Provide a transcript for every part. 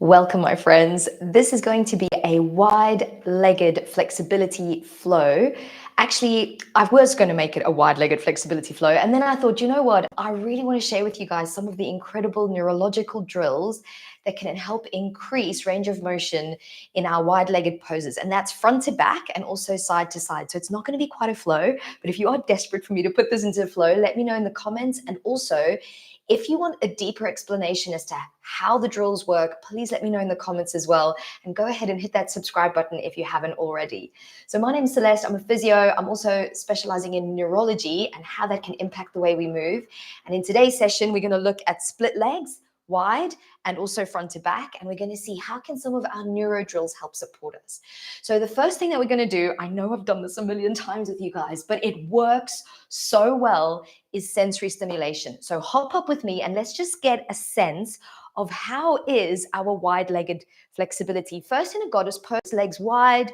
Welcome, my friends. This is going to be a wide-legged flexibility flow. Actually, I was going to make it a wide-legged flexibility flow, and then I thought, you know what? I really want to share with you guys some of the incredible neurological drills that can help increase range of motion in our wide-legged poses, and that's front to back and also side to side. So it's not going to be quite a flow, but if you are desperate for me to put this into a flow, let me know in the comments. And also, if you want a deeper explanation as to how the drills work, please let me know in the comments as well. And go ahead and hit that subscribe button if you haven't already. So my name is Celeste. I'm a physio. I'm also specializing in neurology and how that can impact the way we move. And in today's session, we're going to look at split legs, wide, and also front to back. And we're going to see how can some of our neuro drills help support us. So the first thing that we're going to do, I know I've done this a million times with you guys, but it works so well, is sensory stimulation. So hop up with me and let's just get a sense of how is our wide-legged flexibility. First in a goddess pose, legs wide.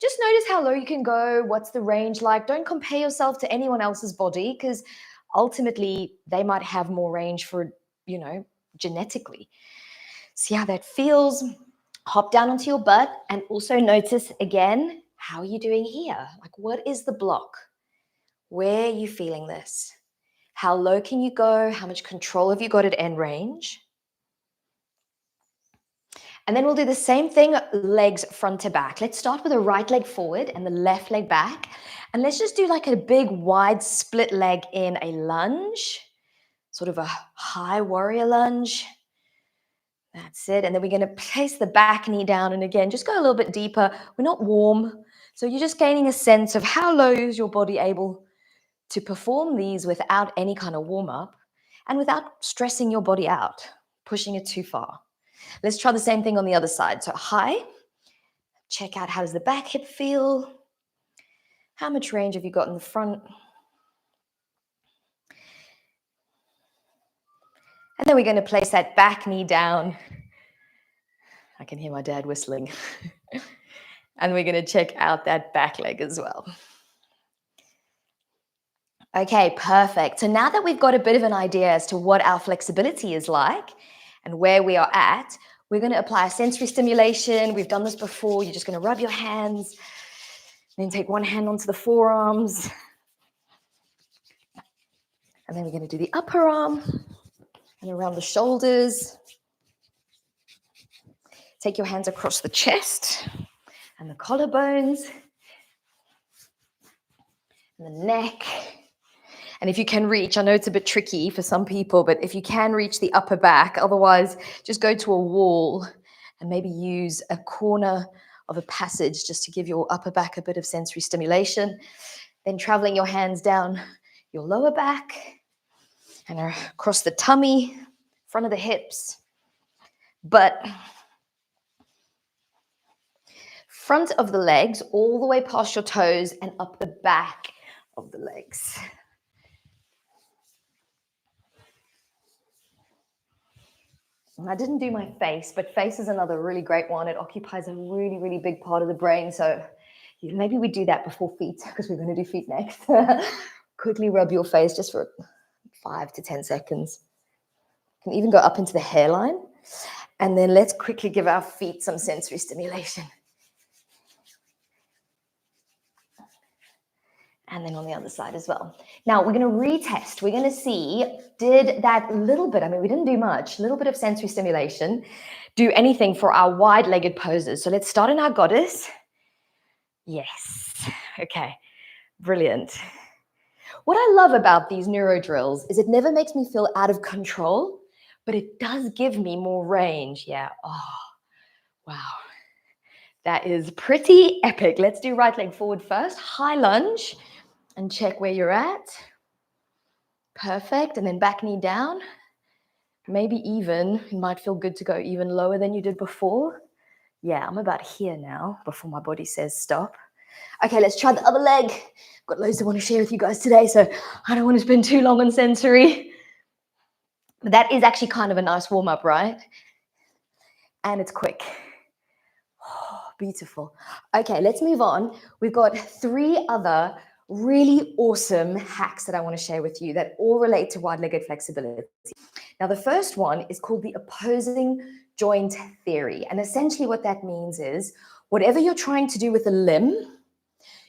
Just notice how low you can go. What's the range like? Don't compare yourself to anyone else's body because ultimately they might have more range for, genetically. See how that feels. Hop down onto your butt and also notice again, how are you doing here? Like, what is the block? Where are you feeling this? How low can you go? How much control have you got at end range? And then we'll do the same thing, legs front to back. Let's start with the right leg forward and the left leg back. And let's just do like a big wide split leg in a lunge, sort of a high warrior lunge. That's it. And then we're going to place the back knee down. And again, just go a little bit deeper. We're not warm. So you're just gaining a sense of how low is your body able to perform these without any kind of warm up and without stressing your body out, pushing it too far. Let's try the same thing on the other side. So high, check out how does the back hip feel? How much range have you got in the front? And then we're going to place that back knee down. I can hear my dad whistling. And we're going to check out that back leg as well. Okay, perfect. So now that we've got a bit of an idea as to what our flexibility is like and where we are at, we're going to apply a sensory stimulation. We've done this before. You're just going to rub your hands, then take one hand onto the forearms. And then we're going to do the upper arm and around the shoulders. Take your hands across the chest and the collarbones and the neck. And if you can reach, I know it's a bit tricky for some people, but if you can reach the upper back, otherwise just go to a wall and maybe use a corner of a passage just to give your upper back a bit of sensory stimulation. Then traveling your hands down your lower back and across the tummy, front of the hips, butt, front of the legs, all the way past your toes and up the back of the legs. And I didn't do my face, but face is another really great one. It occupies a really, really big part of the brain. So maybe we do that before feet because we're going to do feet next. Quickly rub your face just for 5 to 10 seconds. You can even go up into the hairline. And then let's quickly give our feet some sensory stimulation. And then on the other side as well. Now we're going to retest. We're going to see, did that little bit, we didn't do much, little bit of sensory stimulation, do anything for our wide-legged poses. So let's start in our goddess. Yes. Okay. Brilliant. What I love about these neuro drills is it never makes me feel out of control, but it does give me more range. Yeah. Oh, wow. That is pretty epic. Let's do right leg forward first. High lunge. And check where you're at. Perfect. And then back knee down. Maybe even, it might feel good to go even lower than you did before. Yeah, I'm about here now before my body says stop. Okay, let's try the other leg. Got loads I want to share with you guys today, so I don't want to spend too long on sensory. But that is actually kind of a nice warm-up, right? And it's quick. Oh, beautiful. Okay, let's move on. We've got 3 other really awesome hacks that I want to share with you that all relate to wide-legged flexibility. Now, the first one is called the opposing joint theory. And essentially what that means is whatever you're trying to do with a limb,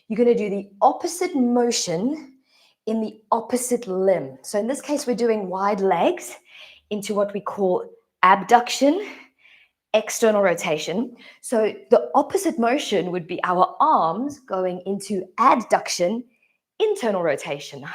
you're going to do the opposite motion in the opposite limb. So in this case, we're doing wide legs into what we call abduction, external rotation. So the opposite motion would be our arms going into adduction, internal rotation.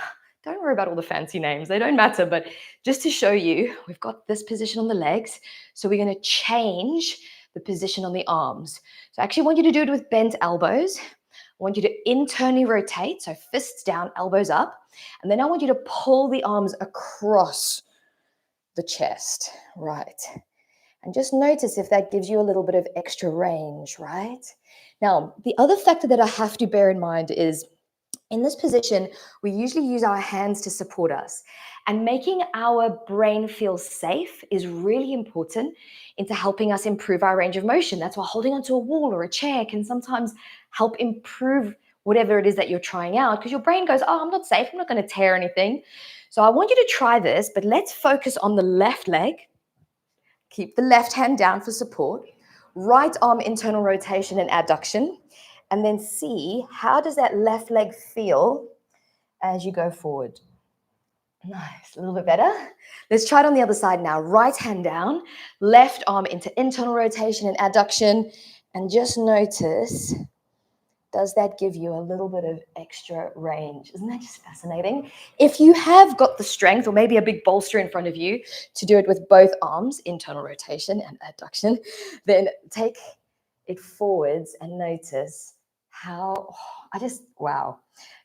Don't worry about all the fancy names, they don't matter, but just to show you, we've got this position on the legs, so we're going to change the position on the arms. So I actually want you to do it with bent elbows. I want you to internally rotate, so fists down, elbows up, and then I want you to pull the arms across the chest, right? And just notice if that gives you a little bit of extra range, right? Now, the other factor that I have to bear in mind is in this position, we usually use our hands to support us. And making our brain feel safe is really important into helping us improve our range of motion. That's why holding onto a wall or a chair can sometimes help improve whatever it is that you're trying out, because your brain goes, oh, I'm not safe, I'm not going to tear anything. So I want you to try this, but let's focus on the left leg. Keep the left hand down for support. Right arm internal rotation and adduction. And then see, how does that left leg feel as you go forward? Nice, a little bit better. Let's try it on the other side now. Right hand down, left arm into internal rotation and adduction. And just notice, does that give you a little bit of extra range? Isn't that just fascinating? If you have got the strength or maybe a big bolster in front of you to do it with both arms, internal rotation and adduction, then take it forwards and notice how, wow.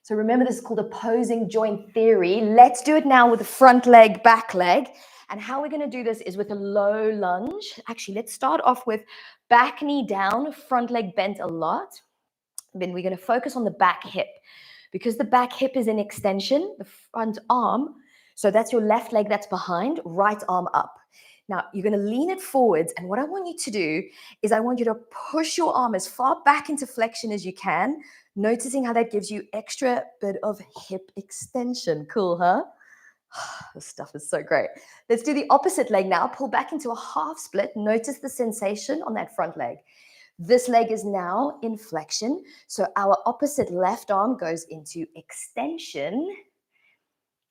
So remember, this is called opposing joint theory. Let's do it now with the front leg, back leg. And how we're going to do this is with a low lunge. Actually, let's start off with back knee down, front leg bent a lot. Then we're going to focus on the back hip. Because the back hip is in extension, the front arm, so that's your left leg that's behind, right arm up. Now, you're going to lean it forwards, and what I want you to do is I want you to push your arm as far back into flexion as you can, noticing how that gives you extra bit of hip extension. Cool, huh? This stuff is so great. Let's do the opposite leg now. Pull back into a half split. Notice the sensation on that front leg. This leg is now in flexion, so our opposite left arm goes into extension.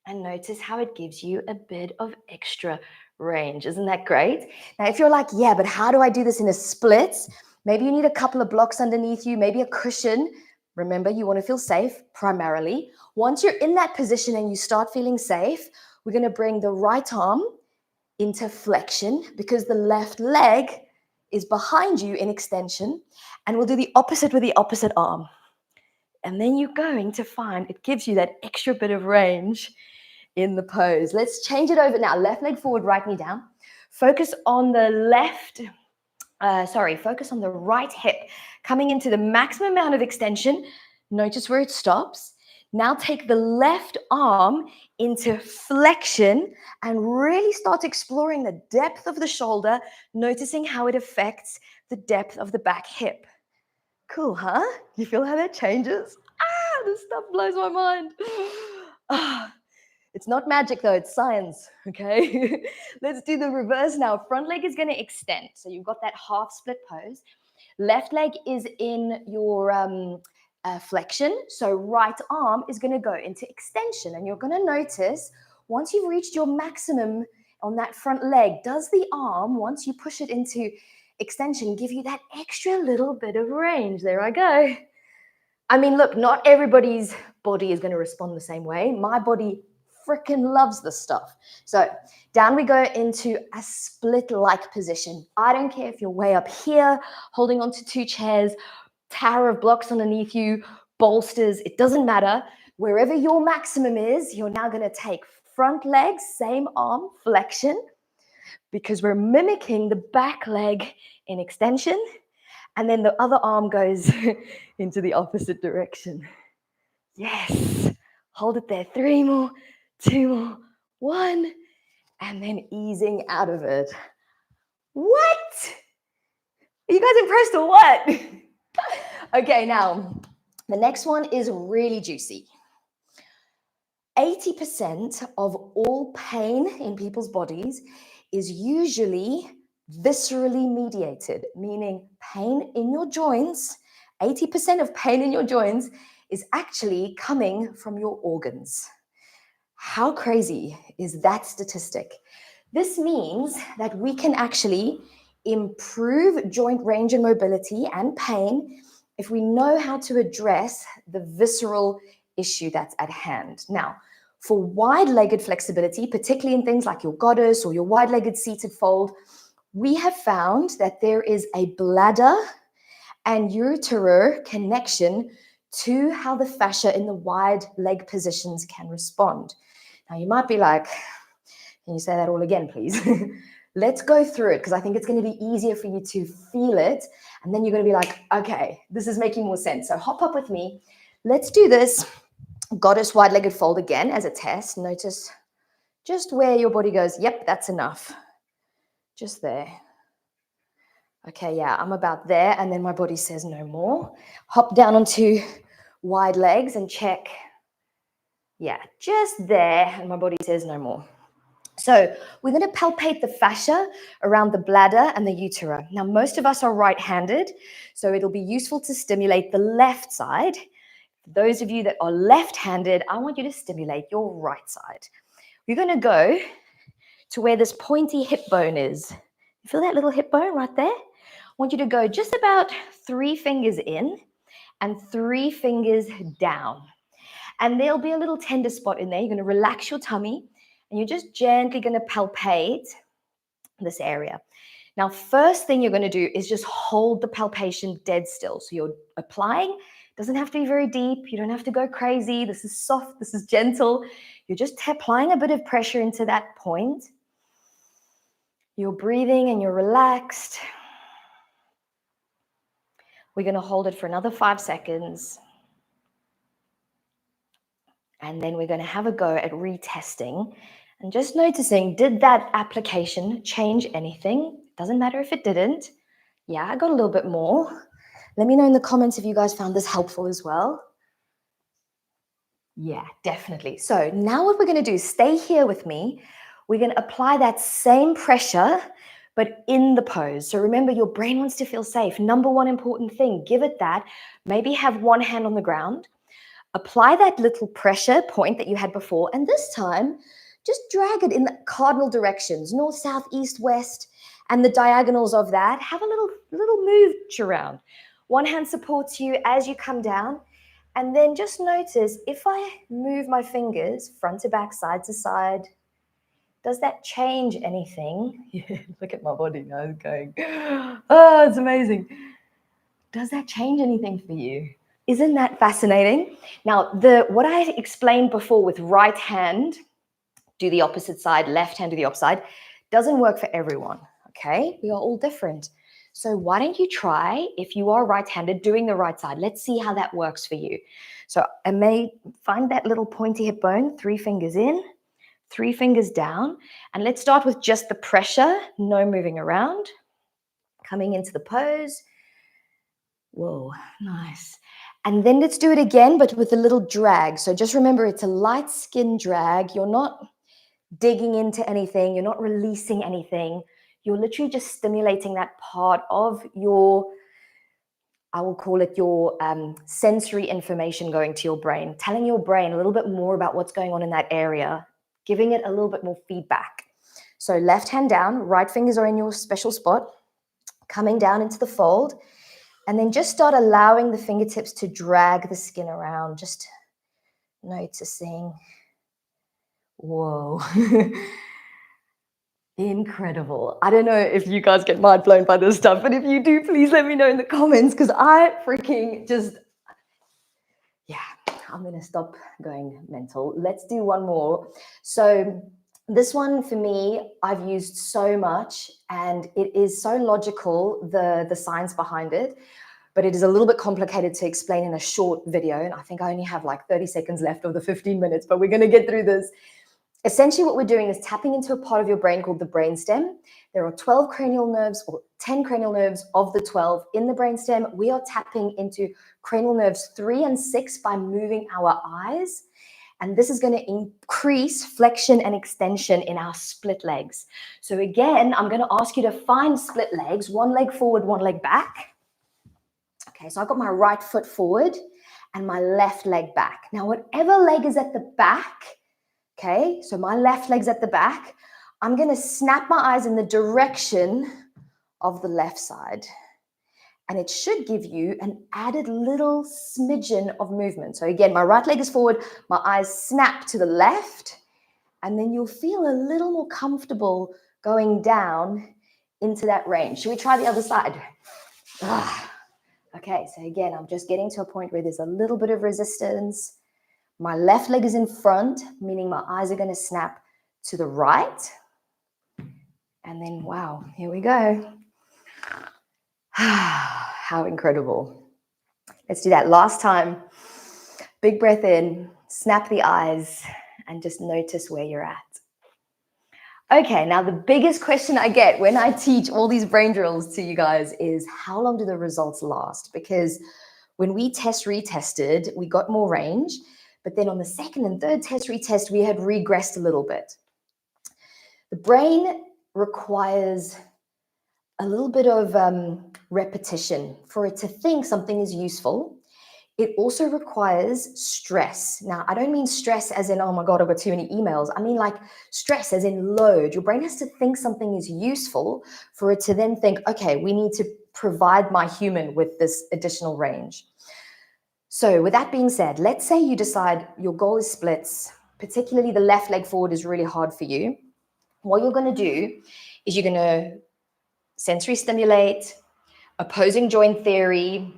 And notice how it gives you a bit of extra range. Isn't that great? Now, if you're like, yeah, but how do I do this in a split? Maybe you need a couple of blocks underneath you, maybe a cushion. Remember, you want to feel safe primarily. Once you're in that position and you start feeling safe, we're going to bring the right arm into flexion because the left leg is behind you in extension, and we'll do the opposite with the opposite arm. And then you're going to find it gives you that extra bit of range in the pose. Let's change it over now. Left leg forward, right knee down. Focus on the focus on the right hip, coming into the maximum amount of extension. Notice where it stops. Now take the left arm into flexion and really start exploring the depth of the shoulder, noticing how it affects the depth of the back hip. Cool, huh? You feel how that changes? This stuff blows my mind. It's not magic though, it's science, okay? Let's do the reverse now. Front leg is gonna extend. So you've got that half split pose. Left leg is in your flexion. So right arm is gonna go into extension. And you're gonna notice, once you've reached your maximum on that front leg, does the arm, once you push it into extension, give you that extra little bit of range? There I go. I mean, look, not everybody's body is gonna respond the same way. My body freaking loves this stuff. So down we go into a split-like position. I don't care if you're way up here, holding onto two chairs, tower of blocks underneath you, bolsters, it doesn't matter. Wherever your maximum is, you're now gonna take front leg, same arm, flexion, because we're mimicking the back leg in extension, and then the other arm goes into the opposite direction. Yes, hold it there, 3 more, 2 more, 1, and then easing out of it. What? Are you guys impressed or what? Okay, now, the next one is really juicy. 80% of all pain in people's bodies is usually viscerally mediated, meaning pain in your joints. 80% of pain in your joints is actually coming from your organs. How crazy is that statistic? This means that we can actually improve joint range and mobility and pain if we know how to address the visceral issue that's at hand. Now, for wide-legged flexibility, particularly in things like your goddess or your wide-legged seated fold, we have found that there is a bladder and uterar connection to how the fascia in the wide leg positions can respond. Now, you might be like, can you say that all again, please? Let's go through it because I think it's going to be easier for you to feel it. And then you're going to be like, okay, this is making more sense. So hop up with me. Let's do this goddess wide-legged fold again as a test. Notice just where your body goes, yep, that's enough. Just there. Okay, yeah, I'm about there. And then my body says no more. Hop down onto wide legs and check. Yeah, just there. And my body says no more. So we're going to palpate the fascia around the bladder and the utera. Now, most of us are right-handed, so it'll be useful to stimulate the left side. Those of you that are left-handed, I want you to stimulate your right side. We're going to go to where this pointy hip bone is. You feel that little hip bone right there? I want you to go just about 3 fingers in and 3 fingers down. And there'll be a little tender spot in there. You're going to relax your tummy and you're just gently going to palpate this area. Now, first thing you're going to do is just hold the palpation dead still. So you're applying. Doesn't have to be very deep. You don't have to go crazy. This is soft. This is gentle. You're just applying a bit of pressure into that point. You're breathing and you're relaxed. We're going to hold it for another 5 seconds. And then we're going to have a go at retesting and just noticing, did that application change anything? Doesn't matter if it didn't. Yeah, I got a little bit more. Let me know in the comments if you guys found this helpful as well. Yeah, definitely. So now what we're going to do, stay here with me. We're going to apply that same pressure, but in the pose. So remember, your brain wants to feel safe. Number one important thing, give it that. Maybe have one hand on the ground. Apply that little pressure point that you had before, and this time, just drag it in the cardinal directions, north, south, east, west, and the diagonals of that. Have a little mooch around. One hand supports you as you come down, and then just notice if I move my fingers front to back, side to side, does that change anything? Look at my body now, it's going, oh, it's amazing. Does that change anything for you? Isn't that fascinating? Now, what I explained before with right hand, do the opposite side, left hand, do the opposite side, doesn't work for everyone, okay? We are all different. So why don't you try, if you are right-handed, doing the right side. Let's see how that works for you. So I may find that little pointy hip bone, 3 fingers in, 3 fingers down, and let's start with just the pressure, no moving around, coming into the pose. Whoa, nice. And then let's do it again, but with a little drag. So just remember, it's a light skin drag. You're not digging into anything. You're not releasing anything. You're literally just stimulating that part of your, I will call it your sensory information going to your brain, telling your brain a little bit more about what's going on in that area, giving it a little bit more feedback. So left hand down, right fingers are in your special spot, coming down into the fold. And then just start allowing the fingertips to drag the skin around, just noticing. Whoa. Incredible. I don't know if you guys get mind blown by this stuff, but if you do, please let me know in the comments because I freaking just, yeah, I'm going to stop going mental. Let's do one more. So this one for me, I've used so much and it is so logical, the science behind it, but it is a little bit complicated to explain in a short video. And I think I only have like 30 seconds left of the 15 minutes, but we're going to get through this. Essentially what we're doing is tapping into a part of your brain called the brainstem. There are 12 cranial nerves or 10 cranial nerves of the 12 in the brainstem. We are tapping into cranial nerves 3 and 6 by moving our eyes. And this is going to increase flexion and extension in our split legs. So again, I'm going to ask you to find split legs, one leg forward, one leg back. Okay, so I've got my right foot forward and my left leg back. Now, whatever leg is at the back, okay, so my left leg's at the back, I'm going to snap my eyes in the direction of the left side. And it should give you an added little smidgen of movement. So again, my right leg is forward, my eyes snap to the left, and then you'll feel a little more comfortable going down into that range. Should we try the other side? Okay, so again, I'm just getting to a point where there's a little bit of resistance. My left leg is in front, meaning my eyes are going to snap to the right. And then, wow, here we go. How incredible. Let's do that last time. Big breath in, snap the eyes, and just notice where you're at. Okay, now the biggest question I get when I teach all these brain drills to you guys is how long do the results last? Because when we retested, we got more range, but then on the second and third retest, we had regressed a little bit. The brain requires a little bit of repetition for it to think something is useful. It also requires stress. Now, I don't mean stress as in, oh my God, I've got too many emails. I mean like stress as in load. Your brain has to think something is useful for it to then think, okay, we need to provide my human with this additional range. So with that being said, let's say you decide your goal is splits, particularly the left leg forward is really hard for you. What you're going to do is you're going to sensory stimulate, opposing joint theory,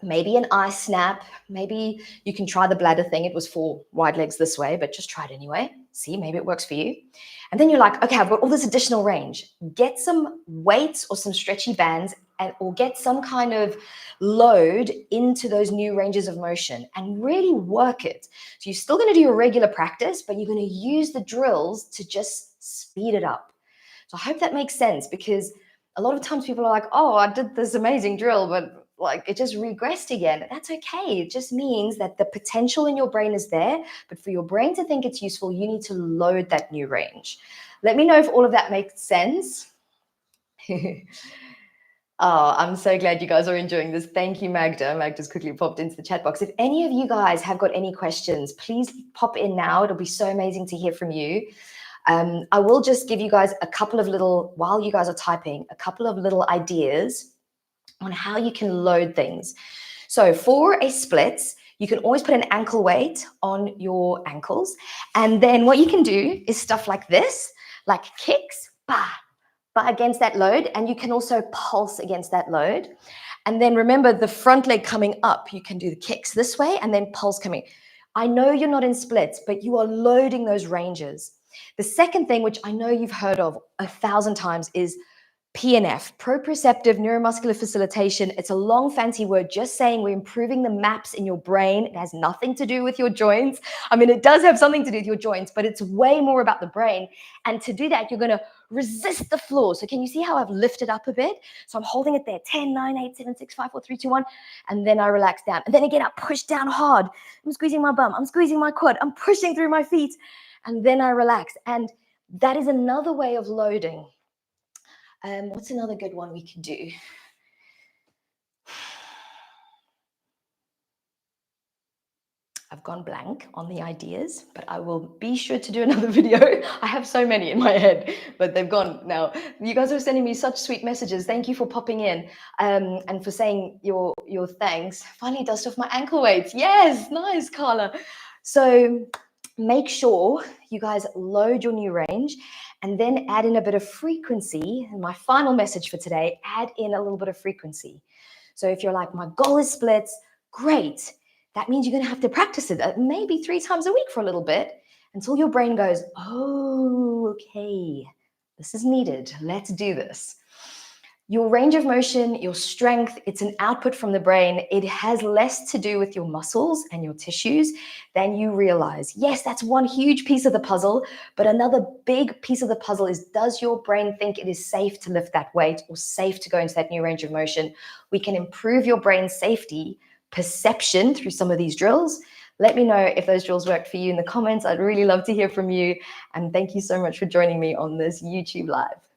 maybe an eye snap. Maybe you can try the bladder thing. It was for wide legs this way, but just try it anyway. See, maybe it works for you. And then you're like, okay, I've got all this additional range. Get some weights or some stretchy bands or get some kind of load into those new ranges of motion and really work it. So you're still going to do your regular practice, but you're going to use the drills to just speed it up. So I hope that makes sense, because a lot of times people are like, oh, I did this amazing drill, but like it just regressed again. That's okay. It just means that the potential in your brain is there, but for your brain to think it's useful, you need to load that new range. Let me know if all of that makes sense. Oh, I'm so glad you guys are enjoying this. Thank you, Magda. Magda's quickly popped into the chat box. If any of you guys have got any questions, please pop in now. It'll be so amazing to hear from you. I will just give you guys a couple of little, while you guys are typing, a couple of little ideas on how you can load things. So for a splits, you can always put an ankle weight on your ankles. And then what you can do is stuff like this, like kicks, bah against that load. And you can also pulse against that load. And then remember the front leg coming up, you can do the kicks this way and then pulse coming. I know you're not in splits, but you are loading those ranges. The second thing, which I know you've heard of 1,000 times, is PNF, proprioceptive neuromuscular facilitation. It's a long fancy word just saying we're improving the maps in your brain. It has nothing to do with your joints. I mean, it does have something to do with your joints, but it's way more about the brain. And to do that, you're going to resist the floor. So can you see how I've lifted up a bit? So I'm holding it there, 10, 9, 8, 7, 6, 5, 4, 3, 2, 1. And then I relax down. And then again, I push down hard. I'm squeezing my bum. I'm squeezing my quad. I'm pushing through my feet. And then I relax. And that is another way of loading. What's another good one we can do? I've gone blank on the ideas, but I will be sure to do another video. I have so many in my head, but they've gone now. You guys are sending me such sweet messages. Thank you for popping in and for saying your thanks. Finally dust off my ankle weights. Yes, nice, Carla. So make sure you guys load your new range and then add in a bit of frequency. And my final message for today, add in a little bit of frequency. So if you're like, my goal is splits, great. That means you're going to have to practice it maybe 3 times a week for a little bit until your brain goes, oh, okay, this is needed. Let's do this. Your range of motion, your strength, it's an output from the brain. It has less to do with your muscles and your tissues than you realize. Yes, that's one huge piece of the puzzle, but another big piece of the puzzle is, does your brain think it is safe to lift that weight or safe to go into that new range of motion? We can improve your brain's safety perception through some of these drills, Let me know if those drills worked for you in the comments. I'd really love to hear from you. And thank you so much for joining me on this YouTube live.